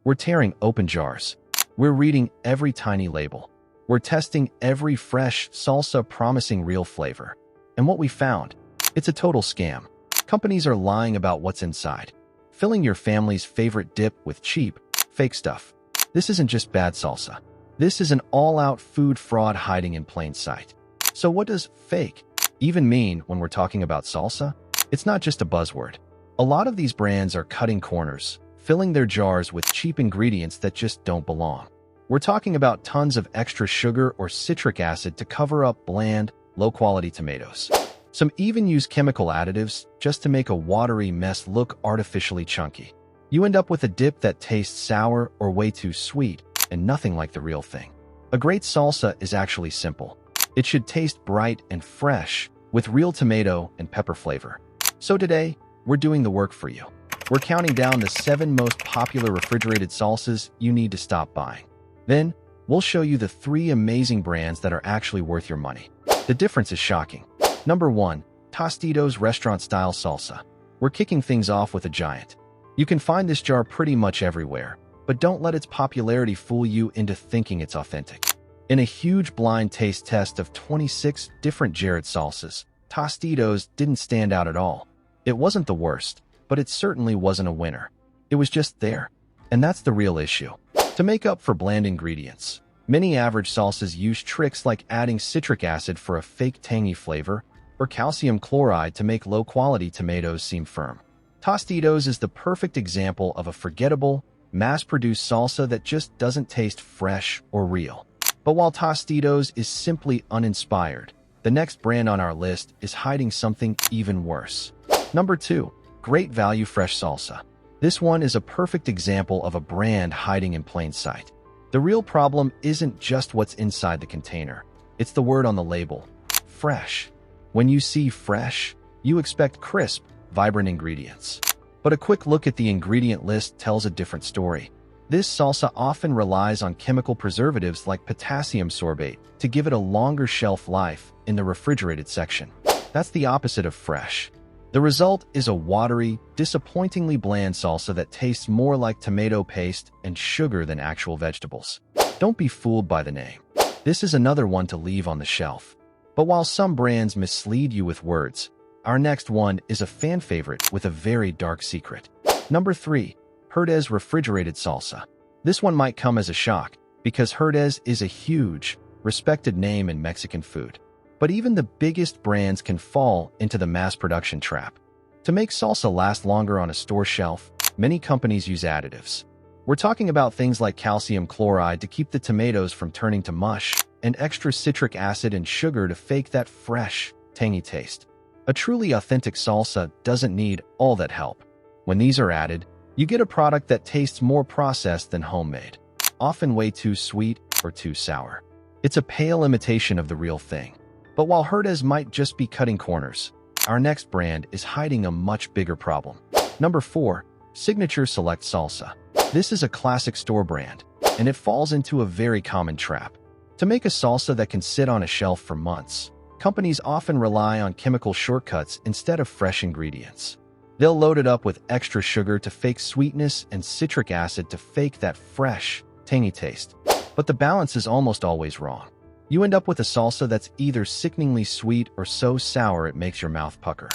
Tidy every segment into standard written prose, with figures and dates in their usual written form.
We're tearing open jars. We're reading every tiny label. We're testing every fresh salsa promising real flavor. And what we found? It's a total scam. Companies are lying about what's inside, filling your family's favorite dip with cheap, fake stuff. This isn't just bad salsa. This is an all-out food fraud hiding in plain sight. So what does fake even mean when we're talking about salsa? It's not just a buzzword. A lot of these brands are cutting corners, filling their jars with cheap ingredients that just don't belong. We're talking about tons of extra sugar or citric acid to cover up bland, low-quality tomatoes. Some even use chemical additives just to make a watery mess look artificially chunky. You end up with a dip that tastes sour or way too sweet, and nothing like the real thing. A great salsa is actually simple. It should taste bright and fresh, with real tomato and pepper flavor. So today, we're doing the work for you. We're counting down the 7 most popular refrigerated salsas you need to stop buying. Then, we'll show you the 3 amazing brands that are actually worth your money. The difference is shocking. Number 1. Tostitos restaurant-style salsa. We're kicking things off with a giant. You can find this jar pretty much everywhere, but don't let its popularity fool you into thinking it's authentic. In a huge blind taste test of 26 different Jared salsas, Tostitos didn't stand out at all. It wasn't the worst, but it certainly wasn't a winner. It was just there. And that's the real issue. To make up for bland ingredients, many average salsas use tricks like adding citric acid for a fake tangy flavor or calcium chloride to make low-quality tomatoes seem firm. Tostitos is the perfect example of a forgettable, mass-produced salsa that just doesn't taste fresh or real. But while Tostitos is simply uninspired, the next brand on our list is hiding something even worse. Number 2. Great Value Fresh Salsa. This one is a perfect example of a brand hiding in plain sight. The real problem isn't just what's inside the container. It's the word on the label. Fresh. When you see fresh, you expect crisp, vibrant ingredients. But a quick look at the ingredient list tells a different story. This salsa often relies on chemical preservatives like potassium sorbate to give it a longer shelf life in the refrigerated section. That's the opposite of fresh. The result is a watery, disappointingly bland salsa that tastes more like tomato paste and sugar than actual vegetables. Don't be fooled by the name. This is another one to leave on the shelf. But while some brands mislead you with words, our next one is a fan favorite with a very dark secret. Number 3. Herdez Refrigerated Salsa. This one might come as a shock, because Herdez is a huge, respected name in Mexican food. But even the biggest brands can fall into the mass production trap. To make salsa last longer on a store shelf, many companies use additives. We're talking about things like calcium chloride to keep the tomatoes from turning to mush, and extra citric acid and sugar to fake that fresh, tangy taste. A truly authentic salsa doesn't need all that help. When these are added, you get a product that tastes more processed than homemade, often way too sweet or too sour. It's a pale imitation of the real thing. But while Herdez might just be cutting corners, our next brand is hiding a much bigger problem. Number 4. Signature Select Salsa. This is a classic store brand, and it falls into a very common trap. To make a salsa that can sit on a shelf for months, companies often rely on chemical shortcuts instead of fresh ingredients. They'll load it up with extra sugar to fake sweetness and citric acid to fake that fresh, tangy taste. But the balance is almost always wrong. You end up with a salsa that's either sickeningly sweet or so sour it makes your mouth pucker.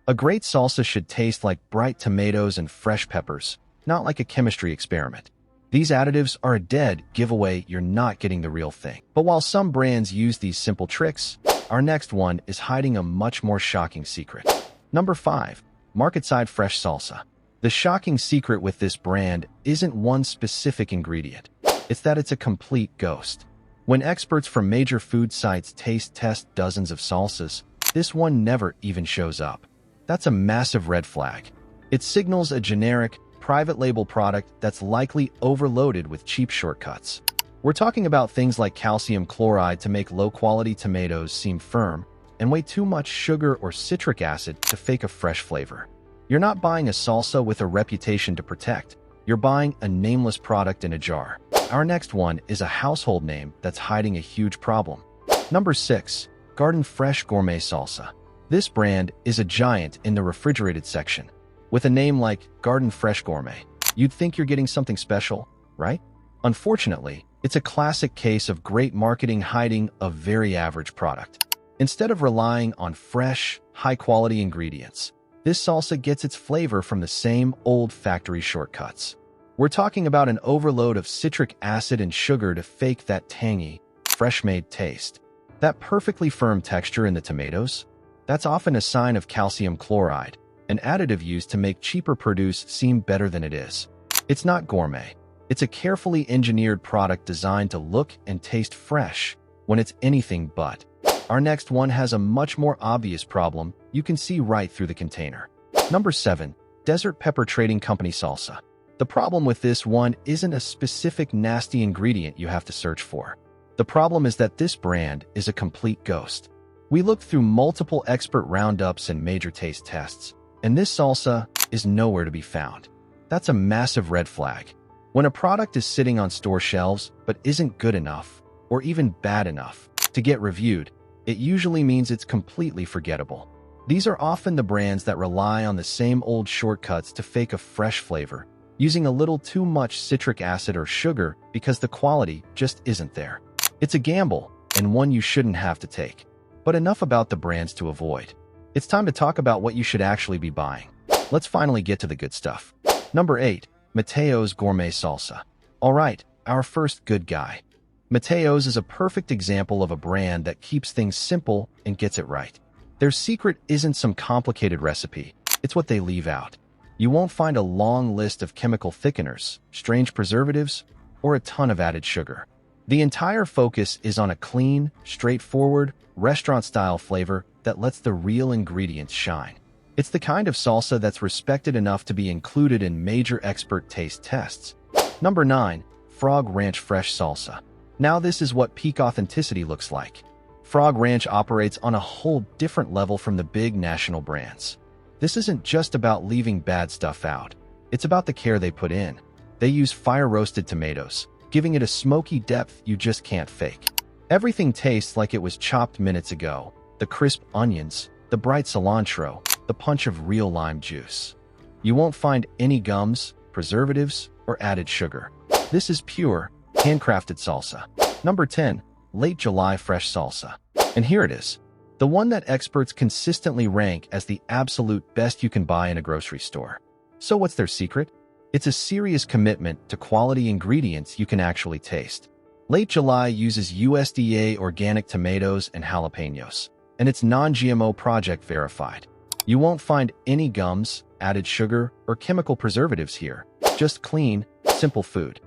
A great salsa should taste like bright tomatoes and fresh peppers, not like a chemistry experiment. These additives are a dead giveaway you're not getting the real thing. But while some brands use these simple tricks, our next one is hiding a much more shocking secret. Number 5. Market-Side Fresh Salsa. The shocking secret with this brand isn't one specific ingredient. It's that it's a complete ghost. When experts from major food sites taste test dozens of salsas, this one never even shows up. That's a massive red flag. It signals a generic, private label product that's likely overloaded with cheap shortcuts. We're talking about things like calcium chloride to make low-quality tomatoes seem firm, and way too much sugar or citric acid to fake a fresh flavor. You're not buying a salsa with a reputation to protect. You're buying a nameless product in a jar. Our next one is a household name that's hiding a huge problem. Number 6. Garden Fresh Gourmet Salsa. This brand is a giant in the refrigerated section. With a name like Garden Fresh Gourmet, you'd think you're getting something special, right? Unfortunately, it's a classic case of great marketing hiding a very average product. Instead of relying on fresh, high-quality ingredients, this salsa gets its flavor from the same old factory shortcuts. We're talking about an overload of citric acid and sugar to fake that tangy, fresh-made taste. That perfectly firm texture in the tomatoes? That's often a sign of calcium chloride, an additive used to make cheaper produce seem better than it is. It's not gourmet. It's a carefully engineered product designed to look and taste fresh when it's anything but. Our next one has a much more obvious problem you can see right through the container. Number 7. Desert Pepper Trading Company Salsa. The problem with this one isn't a specific nasty ingredient you have to search for. The problem is that this brand is a complete ghost. We looked through multiple expert roundups and major taste tests, and this salsa is nowhere to be found. That's a massive red flag. When a product is sitting on store shelves but isn't good enough, or even bad enough, to get reviewed, it usually means it's completely forgettable. These are often the brands that rely on the same old shortcuts to fake a fresh flavor, using a little too much citric acid or sugar because the quality just isn't there. It's a gamble, and one you shouldn't have to take. But enough about the brands to avoid. It's time to talk about what you should actually be buying. Let's finally get to the good stuff. Number 8. Mateo's Gourmet Salsa. Alright, our first good guy. Mateo's is a perfect example of a brand that keeps things simple and gets it right. Their secret isn't some complicated recipe, it's what they leave out. You won't find a long list of chemical thickeners, strange preservatives, or a ton of added sugar. The entire focus is on a clean, straightforward, restaurant-style flavor that lets the real ingredients shine. It's the kind of salsa that's respected enough to be included in major expert taste tests. Number 9. Frog Ranch Fresh Salsa. Now this is what peak authenticity looks like. Frog Ranch operates on a whole different level from the big national brands. This isn't just about leaving bad stuff out. It's about the care they put in. They use fire-roasted tomatoes, giving it a smoky depth you just can't fake. Everything tastes like it was chopped minutes ago. The crisp onions, the bright cilantro, the punch of real lime juice. You won't find any gums, preservatives, or added sugar. This is pure, handcrafted salsa. Number 10. Late July Fresh Salsa. And here it is. The one that experts consistently rank as the absolute best you can buy in a grocery store. So what's their secret? It's a serious commitment to quality ingredients you can actually taste. Late July uses USDA organic tomatoes and jalapenos, and it's non-GMO project verified. You won't find any gums, added sugar, or chemical preservatives here. Just clean, simple food.